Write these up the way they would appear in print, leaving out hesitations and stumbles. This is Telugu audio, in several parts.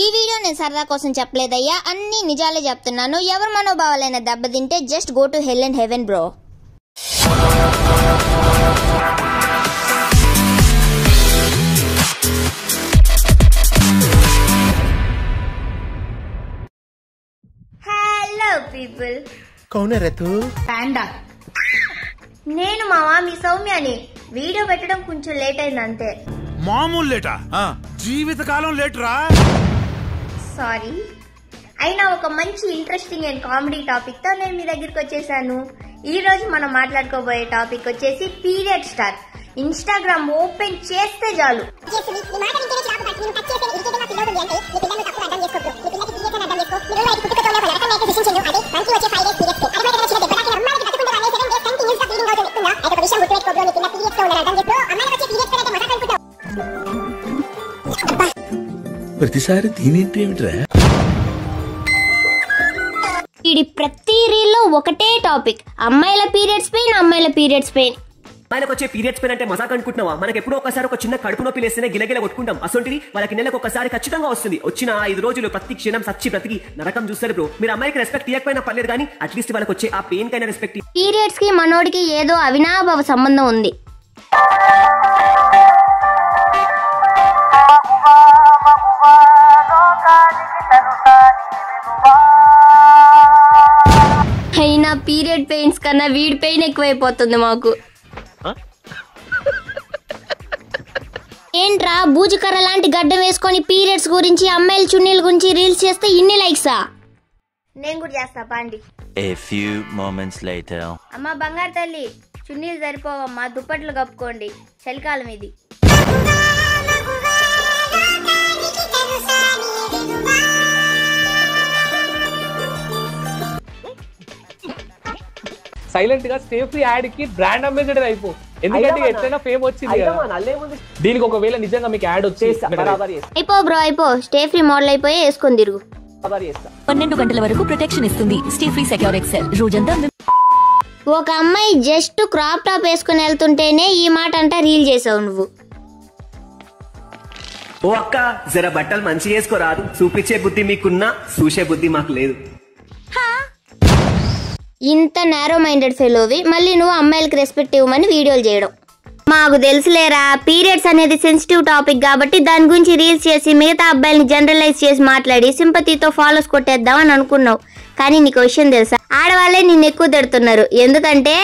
ఈ వీడియో నేను సరదా కోసం చెప్పలేదయ్యా, అన్ని నిజాలే చెప్తున్నాను. ఎవరి మనోభావాలైనా దెబ్బతింటే just go to hell and heaven bro. Hello people, కౌన్ రే తూ? పాండా. నేను మావా మీ సౌమ్యాని. వీడియో పెట్టడం కొంచెం లేట్ అయింది అంతే. మామూలు లేటా? జీవితకాలం లేట్ రా. సారీ. అయినా ఒక మంచి ఇంట్రెస్టింగ్ అండ్ కామెడీ టాపిక్ తో నేను మీ దగ్గరికి వచ్చేసాను. ఈ రోజు మనం మాట్లాడుకోబోయే టాపిక్ వచ్చేసి పీరియడ్ స్టార్. ఇన్స్టాగ్రామ్ ఓపెన్ చేస్తే చాలు ప్రతిసారి దీనేంటేమిట్రా? ఇది ప్రతి రీల్ లో ఒకటే టాపిక్, అమ్మాయిల పీరియడ్స్ పెయిన్, అమ్మాయిల పీరియడ్స్ పెయిన్. అమ్మాయిలకు వచ్చే పీరియడ్స్ పెయిన్ అంటే మజాక్ అనుకుంటున్నావా? మనకి ఎప్పుడో ఒకసారి ఒక చిన్న కడుపు నొప్పి లేస్తేనే గిలగిల కొట్టుకుంటాం. అసొంటిది వాళ్ళకి నెలకు ఒకసారి ఖచ్చితంగా వస్తుంది. వచ్చిన 5 రోజులు ప్రతి క్షణం సచ్చి బ్రతికి నరకం చూస్తారు బ్రో. మీరు అమ్మాయికి రెస్పెక్ట్ ఇవ్వకపోయినా పర్లేదు, కానీ అట్లీస్ట్ వాళ్ళకి వచ్చే ఆ పెయిన్ కైనా రెస్పెక్ట్. పీరియడ్స్ కి మనోడికి ఏదో అవినాభావ సంబంధం ఉంది. అయినా పీరియడ్ పెయిన్స్ కన్నా వీడి పెయిన్ ఎక్కువైపోతుంది మాకు. ఏంట్రా బూజుకర్ర లాంటి గడ్డం వేసుకొని పీరియడ్స్ గురించి, అమ్మాయిల చున్నీల గురించి రీల్స్ చేస్తే ఇన్ని లైక్సా? నేను కూడా చేస్తా పాండి. A few moments later. అమ్మ బంగారు తల్లి, చున్నీలు సరిపోవమ్మా, దుప్పట్లు కప్పుకోండి, చలికాలం ఇది. సైలెంట్ గా స్టే ఫ్రీ యాడ్ కి బ్రాండ్ అంబాసిడర్ అయిపో. ఎందుకంటే ఎట్లైనా ఫేమ్ వచ్చింది కదా. దీనికి ఒకవేళ నిజంగా మీకు యాడ్ వచ్చేసి అయిపో బ్రో, అయిపో. స్టే ఫ్రీ మోడల్ అయిపోయి వేసుకొని తిరుగు. 12 గంటల వరకు ప్రొటెక్షన్ ఇస్తుంది స్టే ఫ్రీ సెక్యూర్ ఎక్సెల్. రోజంతా ఒక అమ్మాయి జస్ట్ క్రాప్ టాప్ వేసుకుని వెళ్తుంటేనే ఈ మాట అంటా రీల్ చేసావు నువ్వు. ఓ అక్క, జర బట్టలు మంచిగా వేసుకోరాదు. చూపించే బుద్ధి మీకున్నా, చూసే బుద్ధి మాకు లేదు. ఇంత నారో మైండెడ్ ఫెలోవి మళ్ళీ నువ్వు అమ్మాయిలకి రెస్పెక్ట్ ఇవ్వమని వీడియోలు చేయడం. మాకు తెలుసులేరా, పీరియడ్స్ అనేది సెన్సిటివ్ టాపిక్ కాబట్టి దాని గురించి రీల్స్ చేసి మిగతా అబ్బాయిల్ని జనరలైజ్ చేసి మాట్లాడి సింపతితో ఫాలోస్ కొట్టేద్దామని అనుకున్నావు. కానీ నీకు విషయం తెలుసా, ఆడవాళ్ళే నిన్ను ఎక్కువ తిడుతున్నారు. ఎందుకంటే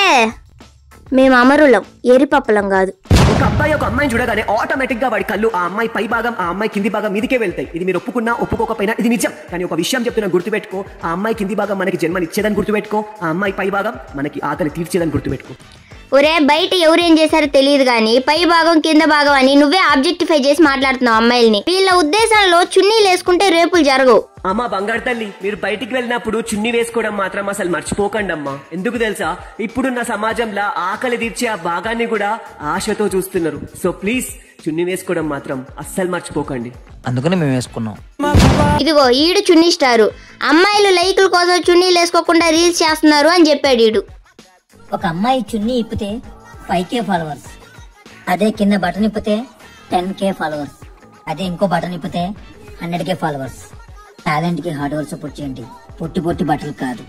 మేము అమరులం, ఎరిపప్పలం కాదు. ఒక అబ్బాయి ఒక అమ్మాయిని చూడగానే ఆటోమేటిక్ గా వాడి కళ్ళు ఆ అమ్మాయి పై భాగం, ఆ అమ్మాయి కింది భాగం మీదికే వెళ్తాయి. ఇది మీరు ఒప్పుకున్నా ఒప్పుకోకపోయినా ఇది నిజం. కానీ ఒక విషయం చెప్తున్నా, గుర్తుపెట్టుకో. ఆ అమ్మాయి కింది భాగం మనకి జన్మనిచ్చేదని గుర్తుపెట్టుకో. ఆ అమ్మాయి పై భాగం మనకి ఆకలి తీర్చేదని గుర్తుపెట్టుకో. ఒరే, బయట ఎవరేం చేశారో తెలియదు కానీ పై భాగం కింద భాగం అని నువ్వే ఆబ్జెక్టిఫై చేసి మాట్లాడుతున్నావు అమ్మాయిల్ని. వీళ్ళ ఉద్దేశంలో చున్నీలు వేసుకుంటే రేపులు జరగవు. అమ్మా బంగారు తల్లి, మీరు బయటికి వెళ్ళినప్పుడు చున్నీ వేసుకోవడం మాత్రం అసలు మర్చిపోకండి అమ్మా. ఎందుకు తెలుసా, ఇప్పుడున్న సమాజంలో ఆకలి తీర్చే ఆ భాగాన్ని కూడా ఆశతో చూస్తున్నారు. సో ప్లీజ్ చున్నీ వేసుకోవడం మాత్రం అస్సలు మర్చిపోకండి. అందుకని మేము వేసుకున్నాం. ఇదిగో ఈడు చున్నీ స్టారు. అమ్మాయిలు లైకుల కోసం చున్నీలు వేసుకోకుండా రీల్స్ చేస్తున్నారు అని చెప్పాడు ఈడు. ఒక అమ్మాయి చున్నీ ఇప్పితే 5K ఫాలోవర్స్, అదే కింద బటన్ ఇప్పితే 10K ఫాలోవర్స్, అదే ఇంకో బటన్ ఇప్పితే 100K ఫాలోవర్స్. టాలెంట్ కి హార్డ్ వర్క్ సపోర్ట్ చేయండి, పొట్టి బట్టలు కాదు.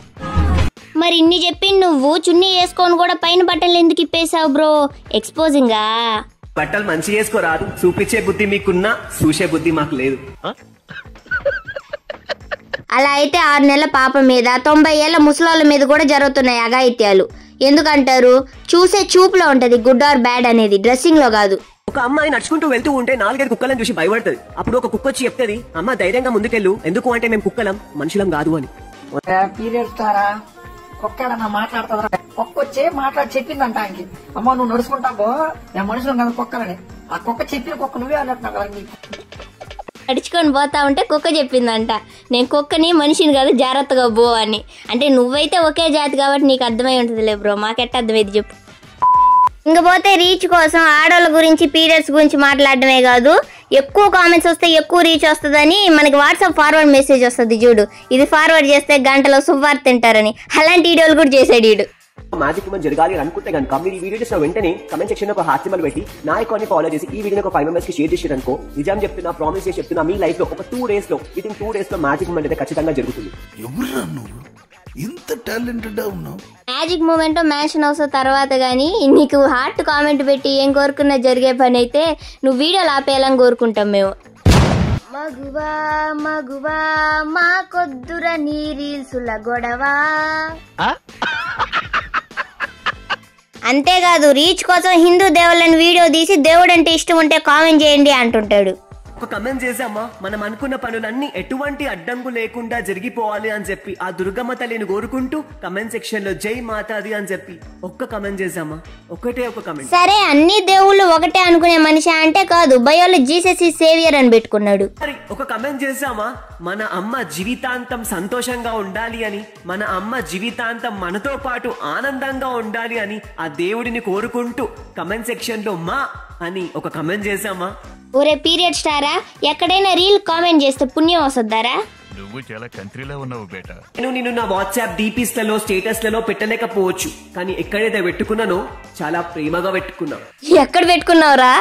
మరి ఇన్ని చెప్పి నువ్వు చున్నీ వేసుకొని కూడా పైన బట్టలు ఎందుకు ఇప్పేసావు బ్రో? ఎక్స్పోజింగా. బట్టలు మంచిగా వేసుకోరాదు. చూపించే బుద్ధి మీకున్నా, చూసే బుద్ధి మాకు లేదు. అలా అయితే 6 నెలల పాప మీద 90 ఏళ్ల ముసలోళ్ళ మీద కూడా జరుగుతున్నాయి అఘాయిత్యాలు. ఎందుకంటారు? చూసే చూపులో ఉంటది గుడ్ ఆర్ బ్యాడ్ అనేది, డ్రెస్సింగ్ లో కాదు. ఒక అమ్మాయి నడుచుకుంటూ వెళ్తూ ఉంటే 4-5 కుక్కలను చూసి భయపడుతుంది. అప్పుడు ఒక కుక్క వచ్చి చెప్తుంది, అమ్మ ధైర్యంగా ముందుకెళ్ళు, ఎందుకు అంటే మేము కుక్కలం, మనుషులం కాదు అని. పీరియడ్స్ ద్వారా కుక్కడన్నా మాట్లాడుతుందా? కుక్క వచ్చి మాట్లాడి చెప్పిందంట ఆయనకి, అమ్మ నువ్వు నడుచుకుంటావు, నేను మనుషులు కదా కుక్కలని. ఆ కుక్క చెప్పిన కుక్క నువ్వే అన్నట్టున్నావు కదా. నీకు నడుచుకొని పోతా ఉంటే కుక్క చెప్పిందంట, నేను కుక్కని మనిషిని కాదు, జాగ్రత్తగా పో అని. అంటే నువ్వైతే ఒకే జాతి కాబట్టి నీకు అర్థమై ఉంటుందిలే బ్రో, మాకెట్ట అర్థమైంది చెప్పు. ఇంకపోతే రీచ్ కోసం ఆడవాళ్ళ గురించి పీరియడ్స్ గురించి మాట్లాడడమే కాదు, ఎక్కువ కామెంట్స్ వస్తే ఎక్కువ రీచ్ వస్తుందని మనకి వాట్సాప్ ఫార్వర్డ్ మెసేజ్ వస్తుంది చూడు, ఇది ఫార్వర్డ్ చేస్తే గంటలో సువార్త తింటారని. అలాంటి వీడియోలు కూడా చేసాడు వీడు. మ్యాజిక్ మూమెంట్ జరగాలి అని అనుకుంటే కనుక మీరు ఈ వీడియో చేసిన వెంటనే కమెంట్ సెక్షన్ లో ఒక హార్ట్ సింబల్ పెట్టి నా అకౌంట్ ని ఫాలో చేసి ఈ వీడియోని ఒక 5 మెంబర్స్ కి షేర్ చేసారు అనుకో, నిజం చెప్తున్నా, ప్రామిస్ చేసి చెప్తున్నా, మీ లైఫ్ లో ఒక 2 days లో వితిన్ 2 days లో మ్యాజిక్ మూమెంట్ అయితే ఖచ్చితంగా జరుగుతుంది. ఎవరురా నువ్వు ఇంత టాలెంటెడ్ ఉన్నావు? మ్యాజిక్ మూమెంట్ మ్యాన్షన్ హౌస్ తర్వాత గానీ నీకు హార్ట్ కామెంట్ పెట్టి ఏం కోరుకున్నా జరిగే పని అయితే నువ్వు వీడియోలు ఆపేయాలని కోరుకుంటాం మేము. మగువా మగువా మా కొద్దుర నీ రీల్సుల గొడవా. అంతేకాదు రీచ్ కోసం హిందూ దేవుళ్ళని వీడియో తీసి దేవుడు అంటే ఇష్టం ఉంటే కామెంట్ చేయండి అంటుంటాడు. ఒక కమెంట్ చేసామా, మనం అనుకున్న పనులన్నీ ఎటువంటి అడ్డంకు లేకుండా జరిగిపోవాలి అని చెప్పి ఆ దుర్గమ్మ తల్లిని కోరుకుంటూ కమెంట్ సెక్షన్ లో జై మాతాది అని చెప్పి ఒక్క కమెంట్ చేసామా, ఒకటే ఒక కమెంట్. సరే అన్ని దేవుళ్ళు ఒకటే అనుకునే మనిషి అంటే కాదు, బయోలో జీసస్ ఈ సేవియర్ అని పెట్టుకున్నాడు. మరి ఒక కమెంట్ చేసామా, మన అమ్మ జీవితాంతం సంతోషంగా ఉండాలి అని, మన అమ్మ జీవితాంతం మనతో పాటు ఆనందంగా ఉండాలి అని ఆ దేవుడిని కోరుకుంటూ కమెంట్ సెక్షన్ లో మా అని ఒక కమెంట్ చేసామా. ఒరే పీరియడ్ స్టారా, ఎక్కడైనా రీల్ కామెంట్ చేస్తే పుణ్యం వస్తుందారా? నువ్వు చాలా కంట్రీలో ఉన్నావు బేటా. నేను నా వాట్సాప్ డీపీస్ లలో స్టేటస్ లలో పెట్టలేకపోవచ్చు, కానీ ఎక్కడైతే పెట్టుకున్నానో చాలా ప్రేమగా పెట్టుకున్నా. ఎక్కడ పెట్టుకున్నావురా?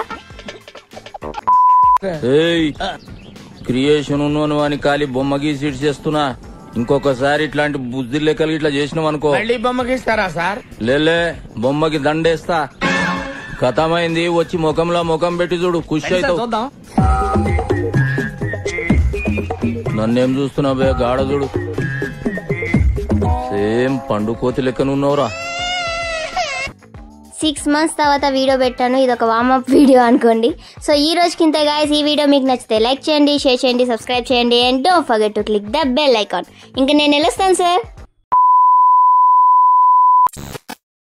క్రియేషన్ ఉన్నాను అని ఖాళీ బొమ్మ గీసి ఇటు చేస్తున్నా. ఇంకొకసారి ఇట్లాంటి బుద్ధి లెక్కలు ఇట్లా చేసినాం అనుకో, బొమ్మ గీస్తారా సార్? లేలే బొమ్మకి దండేస్తా. కథమైంది, వచ్చి ముఖంలో ముఖం పెట్టి చూడు, ఖుషి అవుతావు. నన్నేం చూస్తున్నావు బే గాడ చూడు, సేమ్ పండు కోతి లెక్కనున్నావురా. 6 months తర్వాత వీడియో పెట్టాను, ఇది ఒక వార్మప్ వీడియో అనుకోండి. సో ఈ రోజుకి ఇంతే గాయ్స్. ఈ వీడియో మీకు నచ్చితే లైక్ చేయండి, షేర్ చేయండి, సబ్స్క్రైబ్ చేయండి and don't forget to click the bell icon. ఇంకా నేను వెళ్ళొస్తాను సార్.